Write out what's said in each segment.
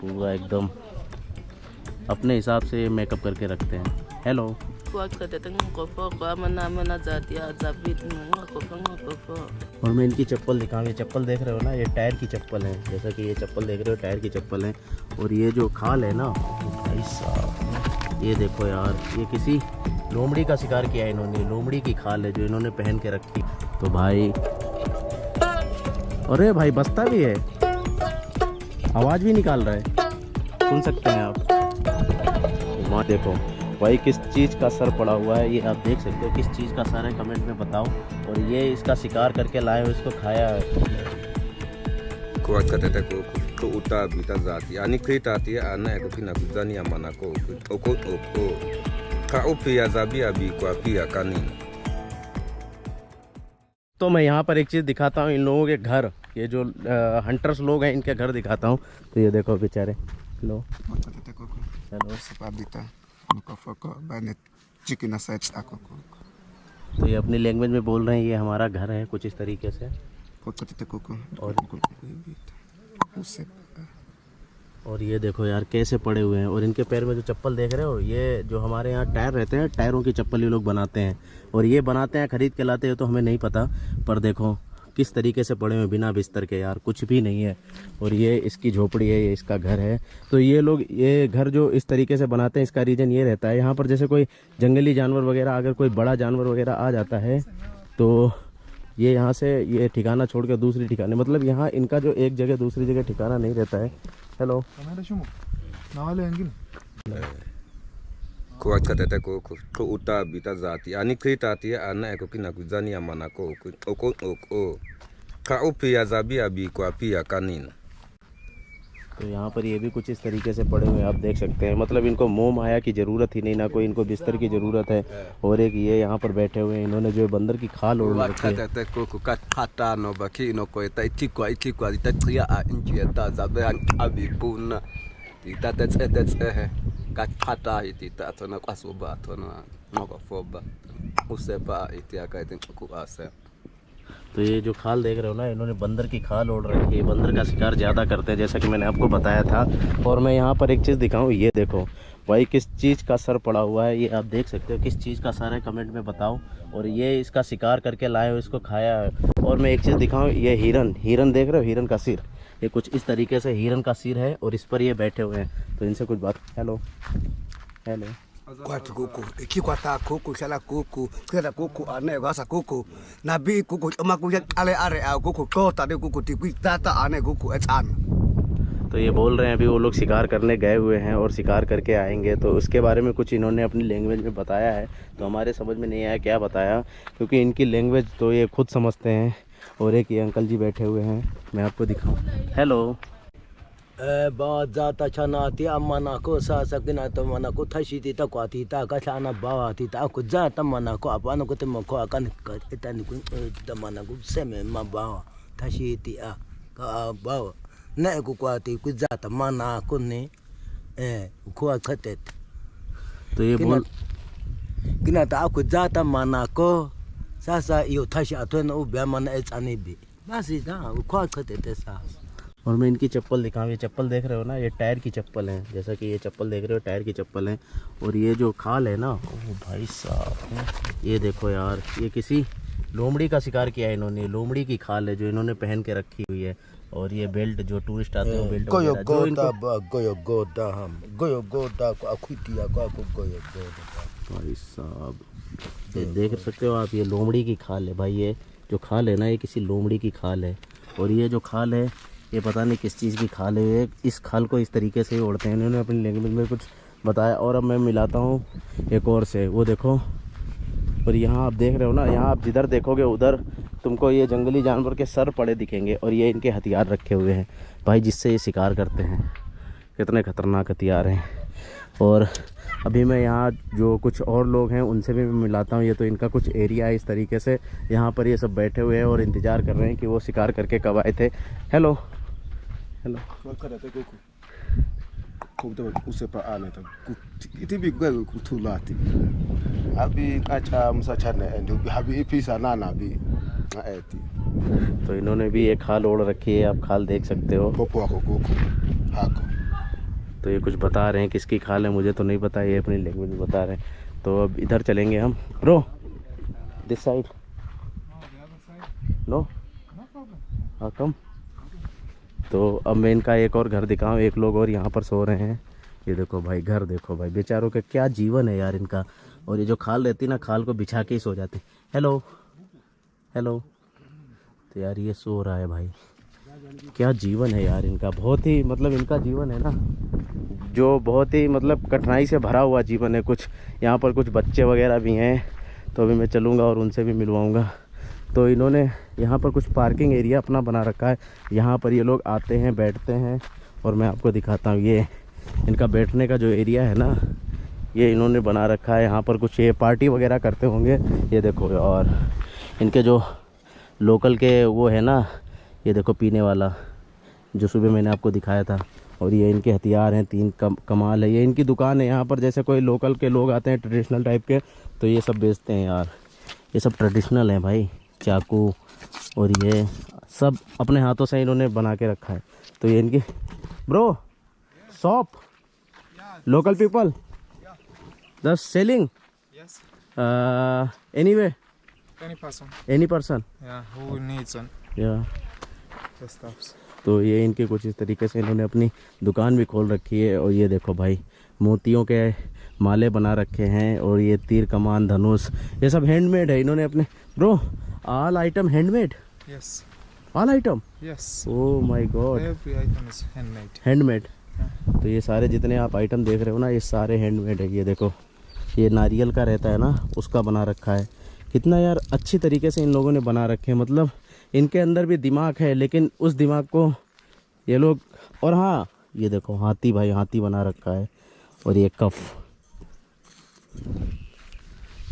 पूरा एकदम अपने हिसाब से मेकअप करके रखते हैं। हेलो, और मैं इनकी चप्पल दिखाऊँ। ये चप्पल देख रहे हो ना, ये टायर की चप्पल है। जैसा कि ये चप्पल देख रहे हो, टायर की चप्पल है। और ये जो खाल है ना भाई साहब, ये देखो यार, ये किसी लोमड़ी का शिकार किया है इन्होंने। लोमड़ी की खाल है जो इन्होंने पहन के रखी। तो भाई, अरे भाई बसता भी है, आवाज़ भी निकाल रहा है, सुन सकते हैं आप। वहाँ देखो भाई किस चीज़ का सर पड़ा हुआ है, ये आप देख सकते हो। किस चीज़ का सर है कमेंट में बताओ। और ये इसका शिकार करके लाए हो, इसको खाया है। तो मैं यहाँ पर एक चीज़ दिखाता हूँ, इन लोगों के घर, ये जो हंटर्स लोग हैं, इनके घर दिखाता हूँ। तो ये देखो बेचारे, हेलो हेलो। तो ये अपनी लैंग्वेज में बोल रहे हैं, ये हमारा घर है कुछ इस तरीके से। और ये देखो यार कैसे पड़े हुए हैं। और इनके पैर में जो चप्पल देख रहे हो, ये जो हमारे यहाँ टायर रहते हैं, टायरों की चप्पल ये लोग बनाते हैं। और ये बनाते हैं, खरीद के लाते हैं, तो हमें नहीं पता। पर देखो किस तरीके से पड़े हुए, बिना बिस्तर के यार, कुछ भी नहीं है। और ये इसकी झोपड़ी है, ये इसका घर है। तो ये लोग ये घर जो इस तरीके से बनाते हैं, इसका रीज़न ये रहता है, यहाँ पर जैसे कोई जंगली जानवर वगैरह, अगर कोई बड़ा जानवर वगैरह आ जाता है, तो ये यहाँ से ये ठिकाना छोड़ कर दूसरी ठिकाने, मतलब यहाँ इनका जो एक जगह दूसरी जगह ठिकाना नहीं रहता है। हेलो, तो यहाँ पर ये भी कुछ इस तरीके से पड़े हुए आप देख सकते हैं। मतलब इनको मोह माया की ज़रूरत ही नहीं, ना कोई इनको बिस्तर की ज़रूरत है। और एक ये यहाँ पर बैठे हुए हैं, इन्होंने जो बंदर की खाल ओढ़ रखी है। तो ये जो खाल देख रहे हो ना, इन्होंने बंदर की खाल ओढ़ रखी है। बंदर का शिकार ज़्यादा करते हैं, जैसा कि मैंने आपको बताया था। और मैं यहाँ पर एक चीज़ दिखाऊँ, ये देखो भाई किस चीज़ का सर पड़ा हुआ है, ये आप देख सकते हो। किस चीज़ का सर है कमेंट में बताओ। और ये इसका शिकार करके लाए हो, इसको खाया है। और मैं एक चीज़ दिखाऊँ, ये हिरन देख रहे हो, हिरन का सिर, ये कुछ इस तरीके से हिरन का सिर है। और इस पर ये बैठे हुए हैं। तो इनसे कुछ बात, हेलो हेलो। तो ये बोल रहे हैं अभी वो लोग शिकार करने गए हुए हैं और शिकार करके आएंगे। तो उसके बारे में कुछ इन्होंने अपनी लैंग्वेज में बताया है। तो हमारे समझ में नहीं आया क्या बताया, क्योंकि इनकी लैंग्वेज तो ये खुद समझते हैं। और एक ये अंकल जी बैठे हुए हैं, मैं आपको दिखाऊं। Hello, ba za ta chana ti amana ko sa sakina to mana ko thashi ti ta kwa ti ta ka chana ba ti ta ko za ta mana ko apana ko te mo ko akan ka ta ni ko ta mana ko seme ma ba thashi ti a ka ba na ko kwa ti ko za ta mana ko ne ko akhatet तो ये बोल kina ta ko za ta mana ko sa sa yo thashi atona u ba mana e tsani bi basi da ko akhatet sa। और मैं इनकी चप्पल दिखाऊँ। ये चप्पल देख रहे हो ना, ये टायर की चप्पल है। जैसा कि ये चप्पल देख रहे हो, टायर की चप्पल है। और ये जो खाल है ना, ओ भाई साहब, ये देखो यार, ये किसी लोमड़ी का शिकार किया है इन्होंने। लोमड़ी की खाल है जो इन्होंने पहन के रखी हुई है। और ये बेल्ट जो टूरिस्ट आते हैं, बेल्ट भाई साहब देख सकते हो आप, ये लोमड़ी की खाल है भाई। ये जो खाल है ना, ये किसी लोमड़ी की खाल है। और ये जो खाल है, ये पता नहीं किस चीज़ की खाल है। इस खाल को इस तरीके से ही ओढ़ते हैं, इन्होंने अपनी लैंग्वेज में कुछ बताया। और अब मैं मिलाता हूँ एक और से, वो देखो। और यहाँ आप देख रहे हो ना, यहाँ आप जिधर देखोगे उधर तुमको ये जंगली जानवर के सर पड़े दिखेंगे। और ये इनके हथियार रखे हुए हैं भाई, जिससे ये शिकार करते हैं। कितने ख़तरनाक हथियार हैं। और अभी मैं यहाँ जो कुछ और लोग हैं उनसे भी मैं मिलाता हूँ। ये तो इनका कुछ एरिया है इस तरीके से, यहाँ पर ये सब बैठे हुए हैं और इंतज़ार कर रहे हैं कि वो शिकार करके कब आए थे। हेलो हेलो, तो इन्होंने भी एक खाल ओढ़ रखी है, आप खाल देख सकते हो। तो ये कुछ बता रहे हैं किसकी खाल है, मुझे तो नहीं पता, ये अपनी लैंग्वेज में बता रहे हैं। तो अब इधर चलेंगे हम। ब्रो दिस साइड नो हाँ कम। तो अब मैं इनका एक और घर दिखाऊं, एक लोग और यहाँ पर सो रहे हैं। ये देखो भाई घर देखो भाई, बेचारों का क्या जीवन है यार इनका। और ये जो खाल रहती ना, खाल को बिछा के ही सो जाते। Hello hello. तो यार ये सो रहा है भाई, क्या जीवन है यार इनका, बहुत ही मतलब इनका जीवन है ना जो बहुत ही मतलब कठिनाई से भरा हुआ जीवन है। कुछ यहाँ पर कुछ बच्चे वगैरह भी हैं, तो अभी मैं चलूँगा और उनसे भी मिलवाऊँगा। तो इन्होंने यहाँ पर कुछ पार्किंग एरिया अपना बना रखा है, यहाँ पर ये लोग आते हैं बैठते हैं। और मैं आपको दिखाता हूँ, ये इनका बैठने का जो एरिया है ना, ये इन्होंने बना रखा है। यहाँ पर कुछ ये पार्टी वगैरह करते होंगे, ये देखो। और इनके जो लोकल के वो है ना, ये देखो पीने वाला जो सुबह मैंने आपको दिखाया था। और ये इनके हथियार हैं, 3 कमाल है। ये इनकी दुकान है यहाँ पर, जैसे कोई लोकल के लोग आते हैं ट्रेडिशनल टाइप के, तो ये सब बेचते हैं यार। ये सब ट्रेडिशनल है भाई, चाकू और ये सब अपने हाथों से इन्होंने बना के रखा है। तो ये इनकी bro shop local people just selling anyway any person who needs one या। the stuffs. तो ये इनके कुछ इस तरीके से इन्होंने अपनी दुकान भी खोल रखी है। और ये देखो भाई मोतियों के माले बना रखे हैं, और ये तीर कमान धनुष ये सब हैंडमेड है इन्होंने अपने। Bro all item handmade? Yes, all item? yes, oh my God, every item is handmade. Handmade. तो ये सारे जितने आप आइटम देख रहे हो ना, ये सारे हैंडमेड है। ये देखो ये नारियल का रहता है ना, उसका बना रखा है। कितना यार अच्छी तरीके से इन लोगों ने बना रखे हैं, मतलब इनके अंदर भी दिमाग है, लेकिन उस दिमाग को ये लोग। और हाँ ये देखो हाथी भाई, हाथी बना रखा है। और ये कफ,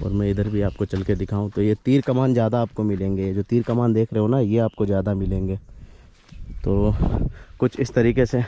और मैं इधर भी आपको चल के दिखाऊं तो ये तीर कमान ज़्यादा आपको मिलेंगे। ये जो तीर कमान देख रहे हो ना, ये आपको ज़्यादा मिलेंगे। तो कुछ इस तरीके से।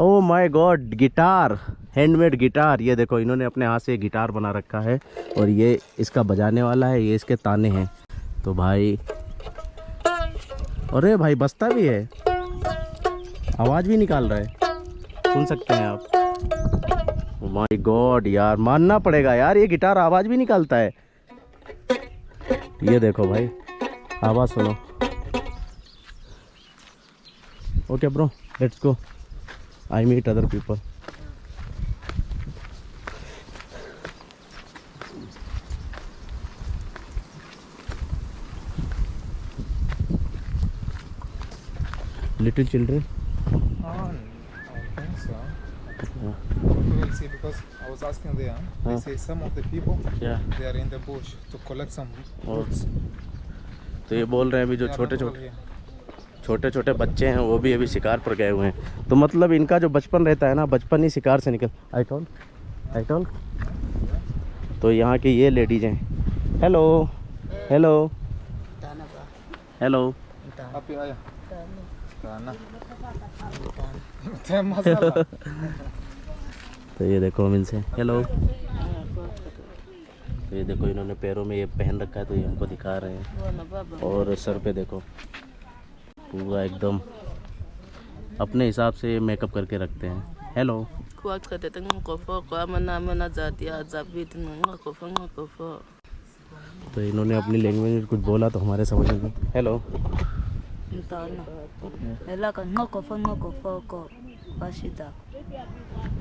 Oh my God, guitar, handmade guitar. ये देखो इन्होंने अपने हाथ से गिटार बना रखा है, और ये इसका बजाने वाला है, ये इसके ताने हैं। तो भाई अरे भाई बजता भी है, आवाज़ भी निकाल रहा है, सुन सकते हैं आप। ओह माय गॉड यार, मानना पड़ेगा यार, ये गिटार आवाज़ भी निकालता है। ये देखो भाई आवाज़ सुनो। Okay bro let's go, I meet other people. Little children? I think so. We will see, because I was asking them. They say some of the people Yeah. they are in the bush to collect some और roots. तो ये बोल रहे हैं अभी जो They are छोटे not all छोटे here. छोटे छोटे बच्चे हैं वो भी अभी शिकार पर गए हुए हैं। तो मतलब इनका जो बचपन रहता है ना, बचपन ही शिकार से निकल। I told. तो यहाँ की ये लेडीज हैं। Hello hello hello. Api ayah. Tanah. Teh masalah. तो ये देखो हम इनसे हेलो। तो ये देखो इन्होंने पैरों में ये पहन रखा है, तो ये हमको दिखा रहे हैं। और सर पे देखो पूरा एकदम अपने हिसाब से मेकअप करके रखते हैं। हेलो। तो इन्होंने अपनी लैंग्वेज में कुछ बोला तो हमारे समझ में। हेलो।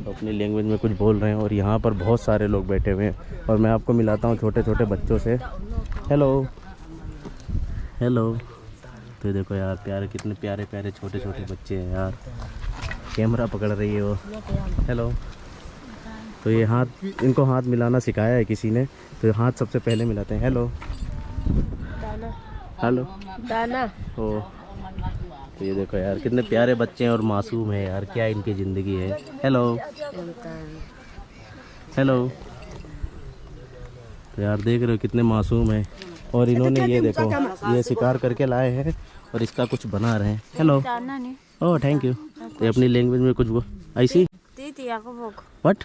तो अपनी लैंग्वेज में कुछ बोल रहे हैं, और यहाँ पर बहुत सारे लोग बैठे हुए हैं। और मैं आपको मिलाता हूँ छोटे छोटे बच्चों से। Hello hello. तो देखो यार प्यारे, कितने प्यारे प्यारे छोटे छोटे बच्चे हैं यार। कैमरा पकड़ रही है वो। हेलो। तो ये हाथ, इनको हाथ मिलाना सिखाया है किसी ने, तो हाथ सबसे पहले मिलाते हैं। हेलो हेलो दाना। ओ। तो ये देखो यार कितने प्यारे बच्चे हैं और मासूम है यार, क्या इनकी ज़िंदगी है। Hello hello. तो यार देख रहे हो कितने मासूम है। और इन्होंने ये देखो ये शिकार करके लाए हैं और इसका कुछ बना रहे हैं। हेलो। Oh thank you. ये अपनी लैंग्वेज में कुछ वो ऐसी what.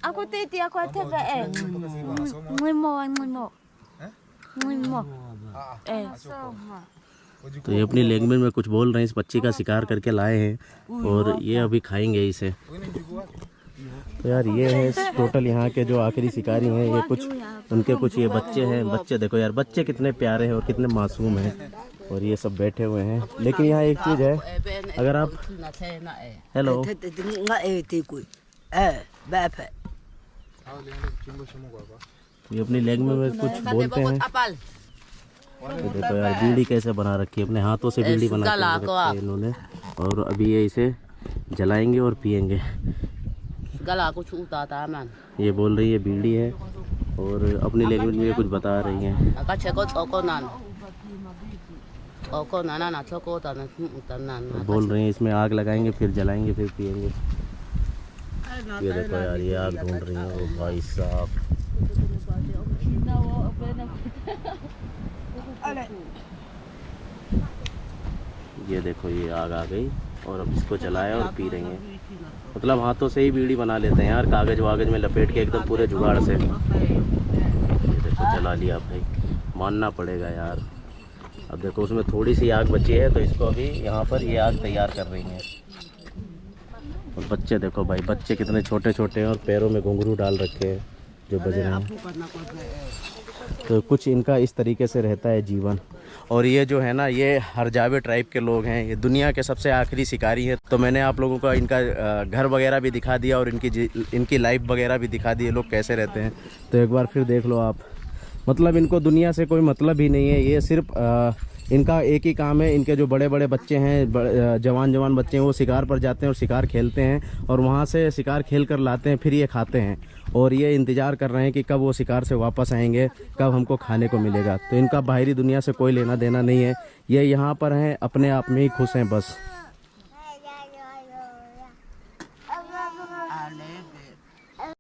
Aku titi aku tebe ngimo. तो ये अपनी लैंग्वेज में कुछ बोल रहे हैं। इस बच्ची का शिकार करके लाए हैं और ये अभी खाएंगे इसे। तो यार ये है टोटल यहाँ के जो आखिरी शिकारी हैं। ये कुछ उनके कुछ ये बच्चे हैं। बच्चे देखो यार, बच्चे कितने प्यारे हैं और कितने मासूम हैं और ये सब बैठे हुए हैं। लेकिन यहाँ एक चीज़ है, अगर आप हेलो ये अपनी लैंग्वेज में कुछ बोलते हैं। तो देखो यार बीड़ी कैसे बना रखी है, अपने हाथों से बीड़ी बना के रखी है इन्होंने। और अभी ये इसे जलाएंगे और पियेंगे। ये बोल रही है बीड़ी है और अपनी लैंग्वेज में कुछ बता रही हैं। बोल रही हैं इसमें आग लगाएंगे, फिर जलाएंगे, फिर पियेंगे। ये देखो यार ये आग ढूंढ रही है। ओ भाई साहब, ये देखो ये आग आ गई और अब इसको जलाया और पी रही हैं। मतलब हाथों से ही बीड़ी बना लेते हैं यार, कागज वागज में लपेट के एकदम पूरे जुगाड़ से। ये देखो जला लिया भाई, मानना पड़ेगा यार। अब देखो उसमें थोड़ी सी आग बची है तो इसको अभी यहाँ पर ये आग तैयार कर रही हैं। और बच्चे देखो भाई, बच्चे कितने छोटे छोटे हैं और पैरों में घुंघरू डाल रखे हैं जो बज रहे हैं। तो कुछ इनका इस तरीके से रहता है जीवन। और ये जो है ना, ये हरजावे ट्राइब के लोग हैं। ये दुनिया के सबसे आखिरी शिकारी हैं। तो मैंने आप लोगों का इनका घर वगैरह भी दिखा दिया और इनकी लाइफ वगैरह भी दिखा दी, लोग कैसे रहते हैं। तो एक बार फिर देख लो आप। मतलब इनको दुनिया से कोई मतलब ही नहीं है। ये सिर्फ इनका एक ही काम है। इनके जो बड़े बड़े बच्चे हैं, जवान बच्चे हैं, वो शिकार पर जाते हैं और शिकार खेलते हैं और वहाँ से शिकार खेल कर लाते हैं, फिर ये खाते हैं। और ये इंतज़ार कर रहे हैं कि कब वो शिकार से वापस आएंगे, कब हमको खाने को मिलेगा। तो इनका बाहरी दुनिया से कोई लेना देना नहीं है। ये यहाँ पर हैं, अपने आप में ही खुश हैं बस।